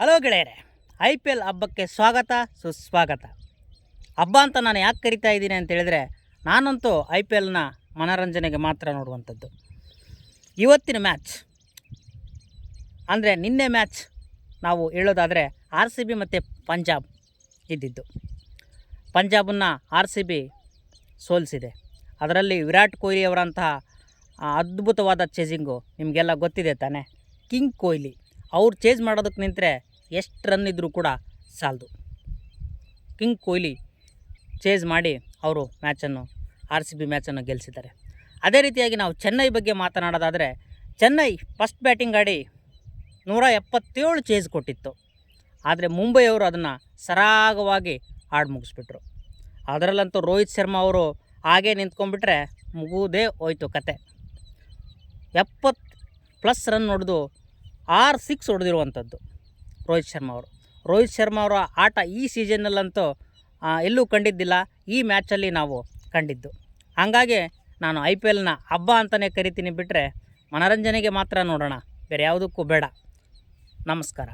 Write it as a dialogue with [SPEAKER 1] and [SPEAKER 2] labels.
[SPEAKER 1] Hello ಗೆಳೆಯರೆ, IPL ಹಬ್ಬಕ್ಕೆ ಸ್ವಾಗತ ಸುಸ್ವಾಗತ. ಹಬ್ಬ ಅಂತ ನಾನು ಯಾಕೆ ಕರಿತಾ ಇದ್ದೀನಿ ಅಂತ ಹೇಳಿದ್ರೆ, ನಾನಂತೂ IPLನ ಮನೋರಂಜನೆಗೆ ಮಾತ್ರ ನೋಡುವಂಥದ್ದು. ಇವತ್ತಿನ ಮ್ಯಾಚ್ ಅಂದರೆ ನಿನ್ನೆ ಮ್ಯಾಚ್ ನಾವು ಹೇಳೋದಾದರೆ RCB ಮತ್ತು ಪಂಜಾಬ್ ಇದ್ದಿದ್ದು. ಪಂಜಾಬನ್ನು RCB ಸೋಲಿಸಿದೆ. ಅದರಲ್ಲಿ ವಿರಾಟ್ ಕೊಹ್ಲಿ ಅವರಂತಹ ಅದ್ಭುತವಾದ ಚೇಸಿಂಗು ನಿಮಗೆಲ್ಲ ಗೊತ್ತಿದೆ ತಾನೇ. ಕಿಂಗ್ ಕೊಹ್ಲಿ ಅವ್ರು ಚೇಸ್ ಮಾಡೋದಕ್ಕೆ ನಿಂತರೆ ಎಷ್ಟು ರನ್ ಇದ್ದರೂ ಕೂಡ ಸಾಲದು. ಕಿಂಗ್ ಕೊಹ್ಲಿ ಚೇಸ್ ಮಾಡಿ ಅವರು RCB ಮ್ಯಾಚನ್ನು ಗೆಲ್ಲಿಸಿದ್ದಾರೆ. ಅದೇ ರೀತಿಯಾಗಿ ನಾವು ಚೆನ್ನೈ ಬಗ್ಗೆ ಮಾತನಾಡೋದಾದರೆ, ಚೆನ್ನೈ ಫಸ್ಟ್ ಬ್ಯಾಟಿಂಗ್ ಆಡಿ 177 ಚೇಸ್ ಕೊಟ್ಟಿತ್ತು. ಆದರೆ ಮುಂಬೈ ಅವರು ಅದನ್ನು ಸರಾಗವಾಗಿ ಆಡಿ ಮುಗಿಸ್ಬಿಟ್ರು. ಅದರಲ್ಲಂತೂ ರೋಹಿತ್ ಶರ್ಮಾ ಅವರು ಹಾಗೇ ನಿಂತ್ಕೊಂಡ್ಬಿಟ್ರೆ ಮುಗುವುದೇ ಹೋಯ್ತು ಕತೆ. 70+ ರನ್ ಹೊಡೆದು 6 ಸಿಕ್ಸ್ ಹೊಡೆದಿರುವಂಥದ್ದು ರೋಹಿತ್ ಶರ್ಮಾ ಅವರ ಆಟ ಈ ಸೀಸನ್ನಲ್ಲಂತೂ ಎಲ್ಲೂ ಕಂಡಿದ್ದಿಲ್ಲ. ಈ ಮ್ಯಾಚಲ್ಲಿ ನಾವು ಕಂಡಿದ್ದು. ಹಾಗಾಗಿ ನಾನು IPLನ ಹಬ್ಬ ಅಂತಲೇ ಕರಿತೀನಿ, ಬಿಟ್ಟರೆ ಮನೋರಂಜನೆಗೆ ಮಾತ್ರ ನೋಡೋಣ, ಬೇರೆ ಯಾವುದಕ್ಕೂ ಬೇಡ. ನಮಸ್ಕಾರ.